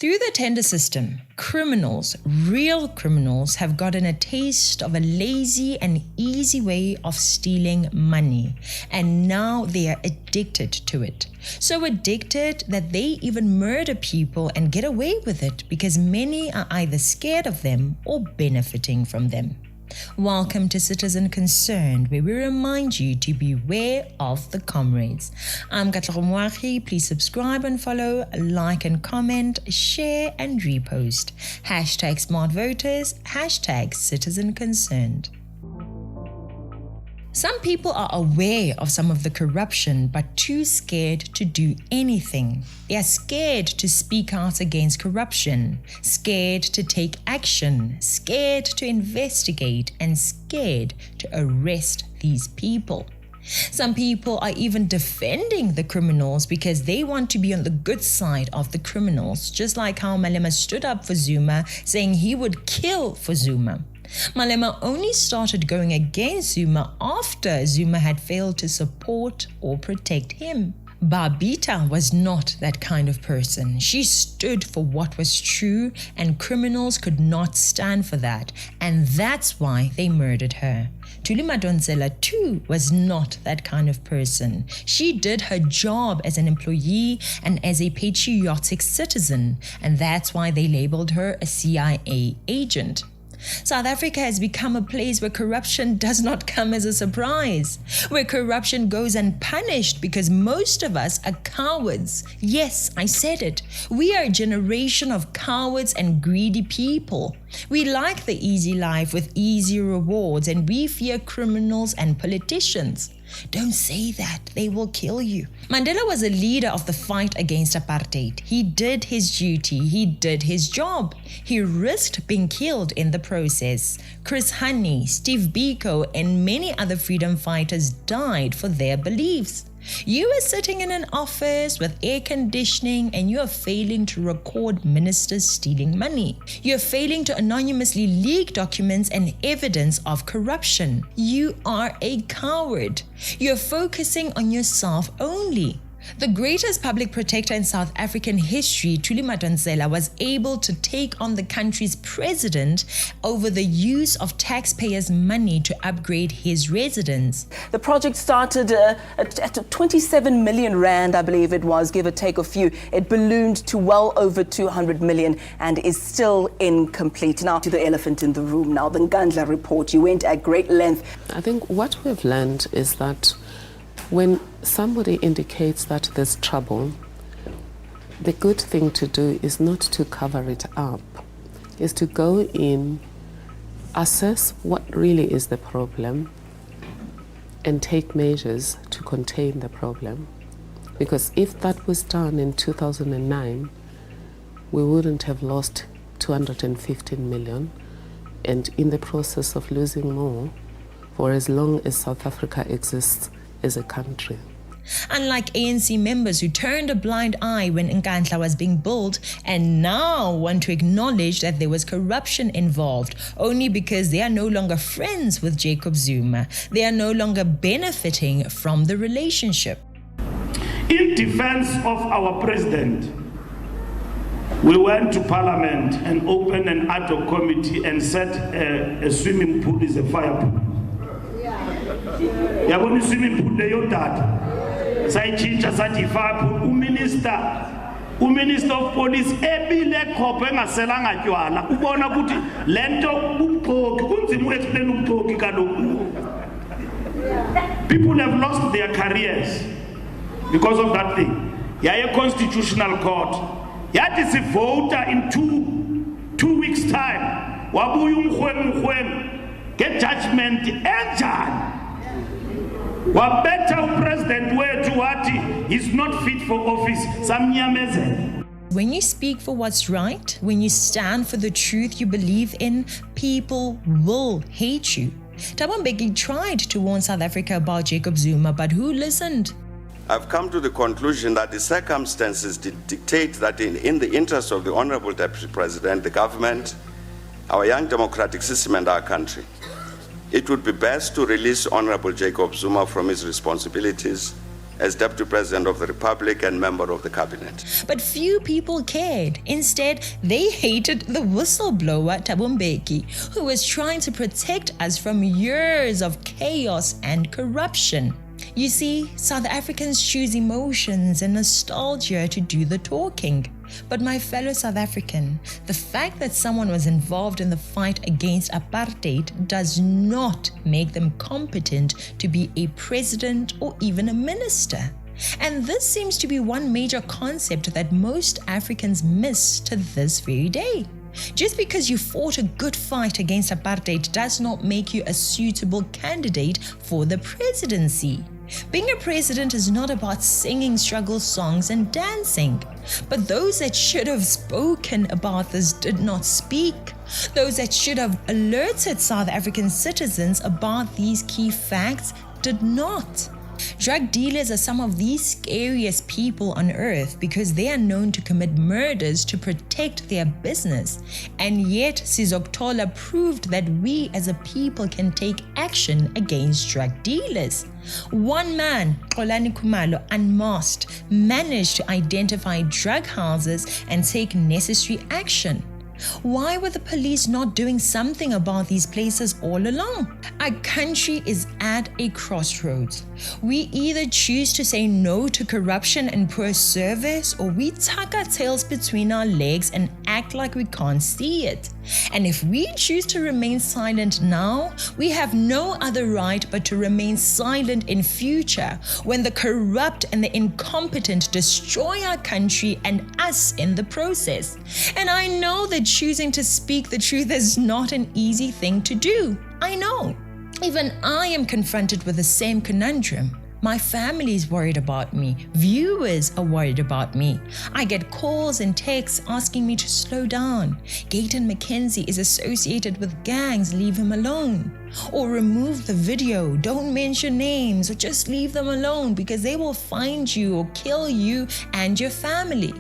Through the tender system, criminals, real criminals, have gotten a taste of a lazy and easy way of stealing money, and now they are addicted to it. So addicted that they even murder people and get away with it because many are either scared of them or benefiting from them. Welcome to Citizen Concerned, where we remind you to beware of the comrades. I'm Katlego Moagi. Please subscribe and follow, like and comment, share and repost. Hashtag Smart Voters, hashtag Citizen Concerned. Some people are aware of some of the corruption but too scared to do anything. They are scared to speak out against corruption, scared to take action, scared to investigate, and scared to arrest these people. Some people are even defending the criminals because they want to be on the good side of the criminals, just like how Malema stood up for Zuma, saying he would kill for Zuma. Malema only started going against Zuma after Zuma had failed to support or protect him. Babita was not that kind of person. She stood for what was true, and criminals could not stand for that, and that's why they murdered her. Thuli Madonsela too was not that kind of person. She did her job as an employee and as a patriotic citizen, and that's why they labeled her a CIA agent. South Africa has become a place where corruption does not come as a surprise, where corruption goes unpunished because most of us are cowards. Yes, I said it. We are a generation of cowards and greedy people. We like the easy life with easy rewards, and we fear criminals and politicians. Don't say that, they will kill you. Mandela was a leader of the fight against apartheid. He did his duty, he did his job. He risked being killed in the process. Chris Hani, Steve Biko, and many other freedom fighters died for their beliefs. You are sitting in an office with air conditioning and you are failing to record ministers stealing money. You are failing to anonymously leak documents and evidence of corruption. You are a coward. You are focusing on yourself only. The greatest public protector in South African history, Thuli Madonsela, was able to take on the country's president over the use of taxpayers' money to upgrade his residence. The project started at 27 million rand, I believe it was, give or take a few. It ballooned to well over 200 million and is still incomplete. Now to the elephant in the room now, the Nkandla report. You went at great length. I think what we've learned is that when somebody indicates that there's trouble, the good thing to do is not to cover it up, is to go in, assess what really is the problem, and take measures to contain the problem. Because if that was done in 2009, we wouldn't have lost 215 million, and in the process of losing more for as long as South Africa exists as a country. Unlike ANC members who turned a blind eye when Nkandla was being built and now want to acknowledge that there was corruption involved only because they are no longer friends with Jacob Zuma. They are no longer benefiting from the relationship. In defense of our president, we went to Parliament and opened an ad hoc committee and said a swimming pool is a fire pool. Yabona swimming pool leyo data sayichinja sathi fire pool. Uminister of police ebile khophe engaselanga tywala ubona ukuthi lento ubugqoki kunzima explain ubugqoki kaloku. People have lost their careers because of that thing. Yaye constitutional court yathi sivota in two weeks time wabuya umkhweng get judgment enjani. Wabeta president wethu wathi he's not fit for office samnyamezela. When you speak for what's right, when you stand for the truth you believe in, people will hate you. Thabo Mbeki tried to warn South Africa about Jacob Zuma, but who listened? I've come to the conclusion that the circumstances dictate that in the interest of the Honorable Deputy President, the government, our young democratic system and our country, it would be best to release Honorable Jacob Zuma from his responsibilities as Deputy President of the Republic and member of the Cabinet. But few people cared. Instead, they hated the whistleblower Thabo Mbeki, who was trying to protect us from years of chaos and corruption. You see, South Africans choose emotions and nostalgia to do the talking. But my fellow South African, the fact that someone was involved in the fight against apartheid does not make them competent to be a president or even a minister. And this seems to be one major concept that most Africans miss to this very day. Just because you fought a good fight against apartheid does not make you a suitable candidate for the presidency. Being a president is not about singing struggle songs and dancing. But those that should have spoken about this did not speak. Those that should have alerted South African citizens about these key facts did not. Drug dealers are some of the scariest people on earth because they are known to commit murders to protect their business. And yet, Sizokuthola proved that we as a people can take action against drug dealers. One man, Xolani Khumalo, unmasked, managed to identify drug houses and take necessary action. Why were the police not doing something about these places all along? Our country is at a crossroads. We either choose to say no to corruption and poor service, or we tuck our tails between our legs and act like we can't see it. And if we choose to remain silent now, we have no other right but to remain silent in future when the corrupt and the incompetent destroy our country and us in the process. And I know that choosing to speak the truth is not an easy thing to do. I know. Even I am confronted with the same conundrum. My family is worried about me. Viewers are worried about me. I get calls and texts asking me to slow down. Gayton McKenzie is associated with gangs, leave him alone. Or remove the video, don't mention names, or just leave them alone because they will find you or kill you and your family.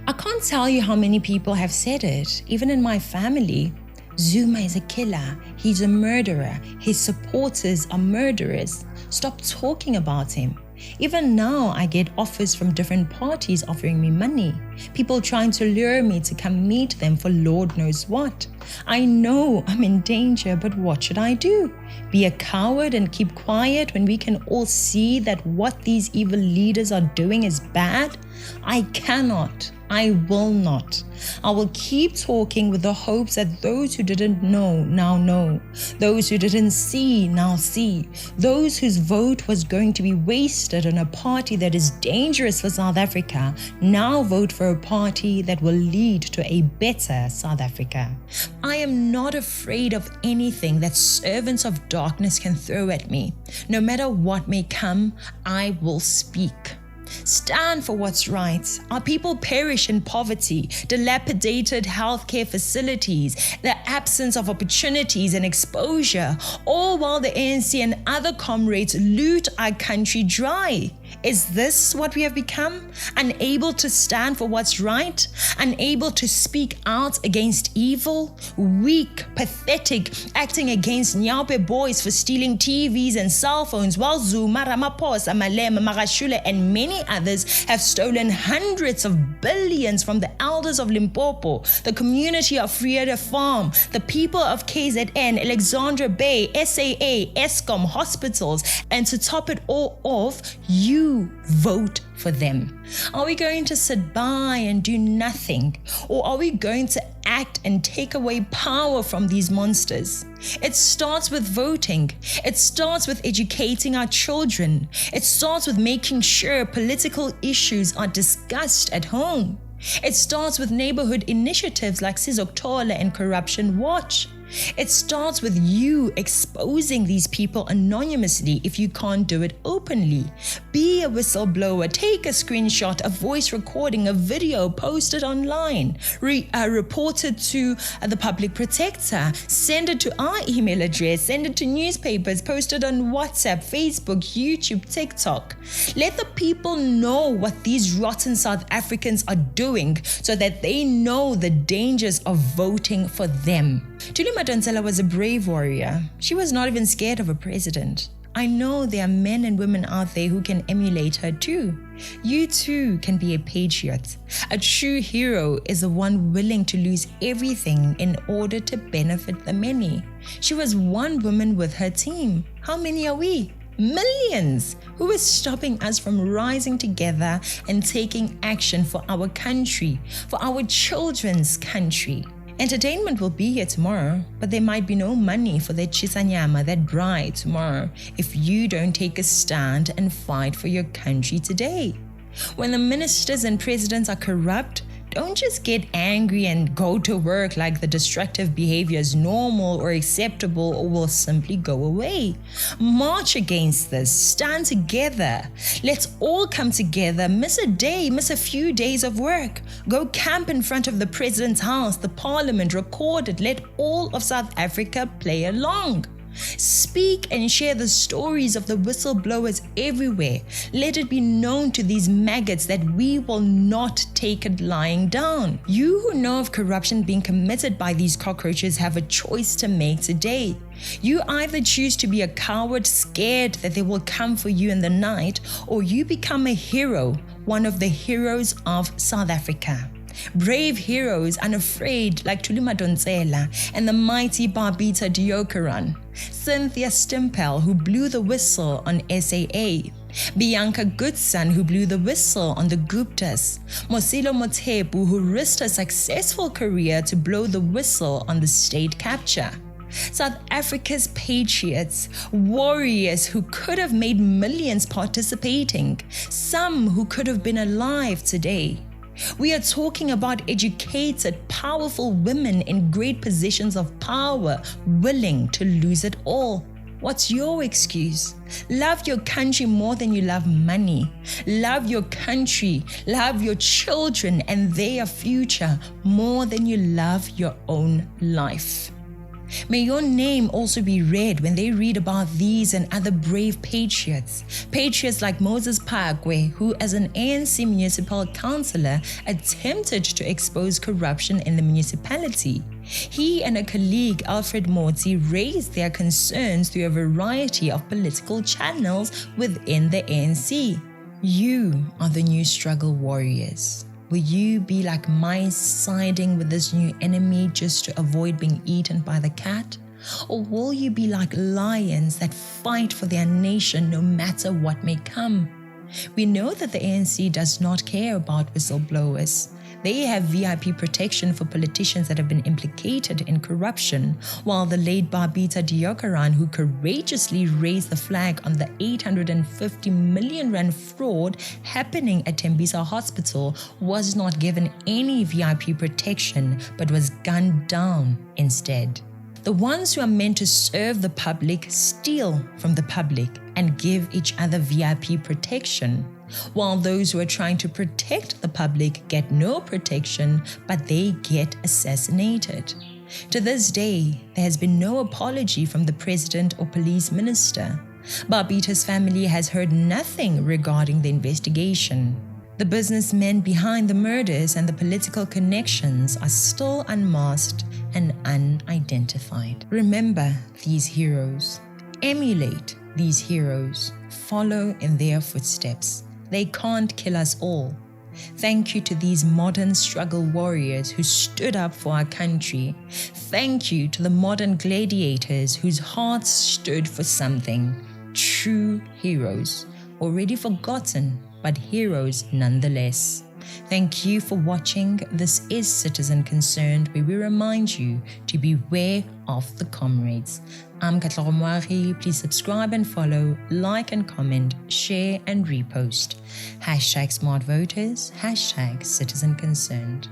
I can't tell you how many people have said it, even in my family. Zuma is a killer, he's a murderer, his supporters are murderers. Stop talking about him. Even now, I get offers from different parties offering me money. People trying to lure me to come meet them for Lord knows what. I know I'm in danger, but what should I do? Be a coward and keep quiet when we can all see that what these evil leaders are doing is bad? I cannot. I will not. I will keep talking with the hopes that those who didn't know now know. Those who didn't see now see. Those whose vote was going to be wasted on a party that is dangerous for South Africa now vote for a party that will lead to a better South Africa. I am not afraid of anything that servants of darkness can throw at me. No matter what may come, I will speak. Stand for what's right. Our people perish in poverty, dilapidated healthcare facilities, the absence of opportunities and exposure, all while the ANC and other comrades loot our country dry. Is this what we have become? Unable to stand for what's right? Unable to speak out against evil? Weak, pathetic, acting against Nyaope boys for stealing TVs and cell phones, while Zuma, Ramaphosa, Malema, Magashule and many others have stolen hundreds of billions from the elders of Limpopo, the community of Frieda Farm, the people of KZN, Alexandra Bay, SAA, Eskom, hospitals, and to top it all off, you vote for them. Are we going to sit by and do nothing? Or are we going to act and take away power from these monsters? It starts with voting. It starts with educating our children. It starts with making sure political issues are discussed at home. It starts with neighborhood initiatives like Sizokuthola and Corruption Watch. It starts with you exposing these people anonymously if you can't do it openly. Be a whistleblower, take a screenshot, a voice recording, a video, post it online, report it to the public protector, send it to our email address, send it to newspapers, post it on WhatsApp, Facebook, YouTube, TikTok. Let the people know what these rotten South Africans are doing so that they know the dangers of voting for them. Tuli Madonsela was a brave warrior. She was not even scared of a president. I know there are men and women out there who can emulate her too. You too can be a patriot. A true hero is the one willing to lose everything in order to benefit the many. She was one woman with her team. How many are we? Millions. Who is stopping us from rising together and taking action for our country, for our children's country? Entertainment will be here tomorrow, but there might be no money for that chisanyama, that bride tomorrow, if you don't take a stand and fight for your country today. When the ministers and presidents are corrupt, don't just get angry and go to work like the destructive behavior is normal or acceptable or will simply go away. March against this. Stand together. Let's all come together. Miss a day, miss a few days of work. Go camp in front of the president's house, the parliament, record it. Let all of South Africa play along. Speak and share the stories of the whistleblowers everywhere. Let it be known to these maggots that we will not take it lying down. You who know of corruption being committed by these cockroaches have a choice to make today. You either choose to be a coward, scared that they will come for you in the night, or you become a hero, one of the heroes of South Africa. Brave heroes, unafraid like Thuli Madonsela and the mighty BIDBZAJJ, Cynthia Stimpel, who blew the whistle on SAA, Bianca Goodson, who blew the whistle on the Guptas, Mosilo Motepu, who risked a successful career to blow the whistle on the state capture. South Africa's patriots, warriors who could have made millions participating, some who could have been alive today. We are talking about educated, powerful women in great positions of power, willing to lose it all. What's your excuse? Love your country more than you love money. Love your country, love your children and their future more than you love your own life. May your name also be read when they read about these and other brave patriots. Patriots like Moses Phakwe, who as an ANC municipal councillor attempted to expose corruption in the municipality. He and a colleague, Alfred Motsi, raised their concerns through a variety of political channels within the ANC. You are the new struggle warriors. Will you be like mice siding with this new enemy just to avoid being eaten by the cat? Or will you be like lions that fight for their nation no matter what may come? We know that the ANC does not care about whistleblowers. They have VIP protection for politicians that have been implicated in corruption, while the late BIDBZAJJ, who courageously raised the flag on the 850 million rand fraud happening at Tembisa Hospital, was not given any VIP protection but was gunned down instead. The ones who are meant to serve the public steal from the public and give each other VIP protection, while those who are trying to protect the public get no protection, but they get assassinated. To this day, there has been no apology from the president or police minister. Babita's family has heard nothing regarding the investigation. The businessmen behind the murders and the political connections are still unmasked and unidentified. Remember these heroes. Emulate these heroes. Follow in their footsteps. They can't kill us all. Thank you to these modern struggle warriors who stood up for our country. Thank you to the modern gladiators whose hearts stood for something. True heroes, already forgotten, but heroes nonetheless. Thank you for watching. This is Citizen Concerned, where we remind you to beware of the comrades. I'm Katla Romwari. Please subscribe and follow, like and comment, share and repost. #SmartVoters, #Citizen Concerned.